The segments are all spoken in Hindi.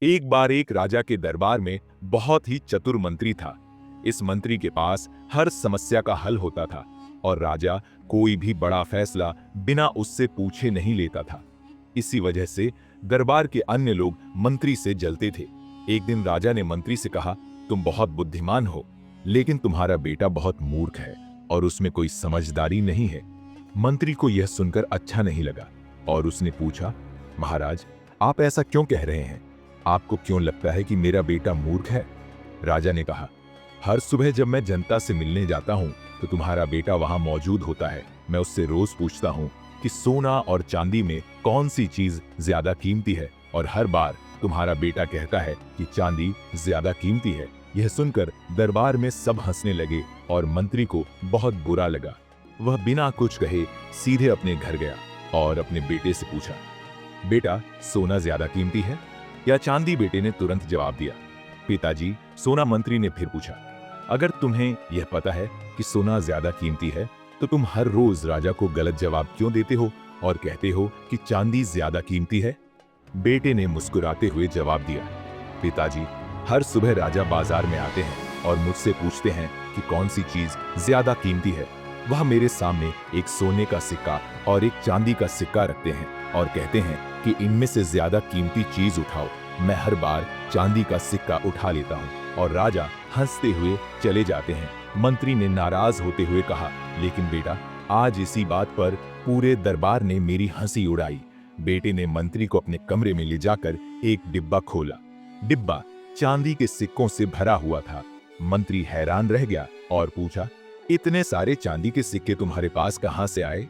एक बार एक राजा के दरबार में बहुत ही चतुर मंत्री था। इस मंत्री के पास हर समस्या का हल होता था और राजा कोई भी बड़ा फैसला बिना उससे पूछे नहीं लेता था। इसी वजह से दरबार के अन्य लोग मंत्री से जलते थे। एक दिन राजा ने मंत्री से कहा, तुम बहुत बुद्धिमान हो, लेकिन तुम्हारा बेटा बहुत मूर्ख है और उसमें कोई समझदारी नहीं है। मंत्री को यह सुनकर अच्छा नहीं लगा और उसने पूछा, महाराज, आप ऐसा क्यों कह रहे हैं? आपको क्यों लगता है कि मेरा बेटा मूर्ख है? राजा ने कहा, हर सुबह जब मैं जनता से मिलने जाता हूं तो तुम्हारा बेटा वहां मौजूद होता है। मैं उससे रोज पूछता हूं कि सोना और चांदी में कौन सी चीज ज्यादा कीमती है, और हर बार तुम्हारा बेटा कहता है कि चांदी ज्यादा कीमती है। यह सुनकर दरबार में सब हंसने लगे और मंत्री को बहुत बुरा लगा। वह बिना कुछ कहे सीधे अपने घर गया और अपने बेटे से पूछा, बेटा, सोना ज्यादा कीमती है या चांदी? बेटे ने तुरंत जवाब दिया, पिताजी, सोना। मंत्री ने फिर पूछा, अगर तुम्हें यह पता है कि सोना ज्यादा कीमती है तो तुम हर रोज राजा को गलत जवाब क्यों देते हो और कहते हो कि चांदी ज्यादा कीमती है? बेटे ने मुस्कुराते हुए जवाब दिया, पिताजी, हर सुबह राजा बाजार में आते हैं और मुझसे पूछते हैं कि कौन सी चीज ज्यादा कीमती है। वह मेरे सामने एक सोने का सिक्का और एक चांदी का सिक्का रखते हैं और कहते हैं कि इनमें से ज्यादा कीमती चीज उठाओ। मैं हर बार चांदी का सिक्का उठा लेता हूँ और राजा हंसते हुए चले जाते हैं। मंत्री ने नाराज होते हुए कहा, लेकिन बेटा, आज इसी बात पर पूरे दरबार ने मेरी हंसी उड़ाई। बेटे ने मंत्री को अपने कमरे में ले जाकर एक डिब्बा खोला। डिब्बा चांदी के सिक्कों से भरा हुआ था। मंत्री हैरान रह गया और पूछा, इतने सारे चांदी के सिक्के तुम्हारे पास कहां से आए?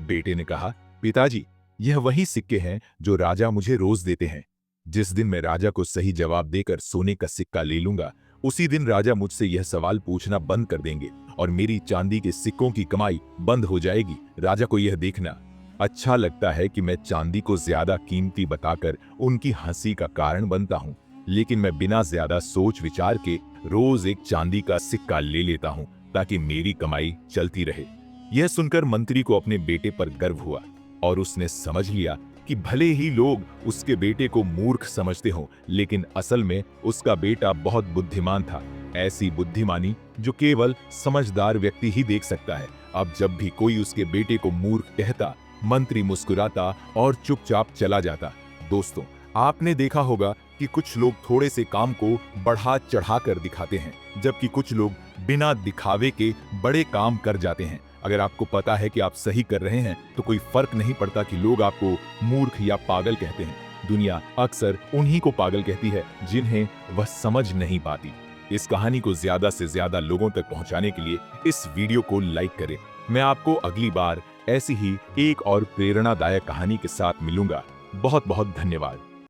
बेटे ने कहा, पिताजी, यह वही सिक्के हैं जो राजा मुझे रोज देते हैं। जिस दिन मैं राजा को सही जवाब देकर सोने का सिक्का ले लूंगा, उसी दिन राजा मुझसे यह सवाल पूछना बंद कर देंगे और मेरी चांदी के सिक्कों की कमाई बंद हो जाएगी। राजा को यह देखना अच्छा लगता है कि मैं चांदी को ज्यादा कीमती बताकर उनकी हंसी का कारण बनता हूं, लेकिन मैं बिना ज्यादा सोच विचार के रोज एक चांदी का सिक्का ले लेता हूं ताकि मेरी कमाई चलती रहे। यह सुनकर मंत्री को अपने बेटे पर गर्व हुआ और उसने समझ लिया कि भले ही लोग उसके बेटे को मूर्ख समझते हों, लेकिन असल में उसका बेटा बहुत बुद्धिमान था। ऐसी बुद्धिमानी जो केवल समझदार व्यक्ति ही देख सकता है। अब जब भी कोई उसके बेटे को मूर्ख कहता, मंत्री मुस्कुराता और चुपचाप चला जाता। दोस्तों, आपने देखा होगा कि कुछ लोग थोड़े से काम को बढ़ा चढ़ा कर दिखाते हैं, जबकि कुछ लोग बिना दिखावे के बड़े काम कर जाते हैं। अगर आपको पता है कि आप सही कर रहे हैं तो कोई फर्क नहीं पड़ता कि लोग आपको मूर्ख या पागल कहते हैं। दुनिया अक्सर उन्हीं को पागल कहती है जिन्हें वह समझ नहीं पाती। इस कहानी को ज्यादा से ज्यादा लोगों तक पहुंचाने के लिए इस वीडियो को लाइक करें। मैं आपको अगली बार ऐसी ही एक और प्रेरणादायक कहानी के साथ मिलूंगा। बहुत बहुत धन्यवाद।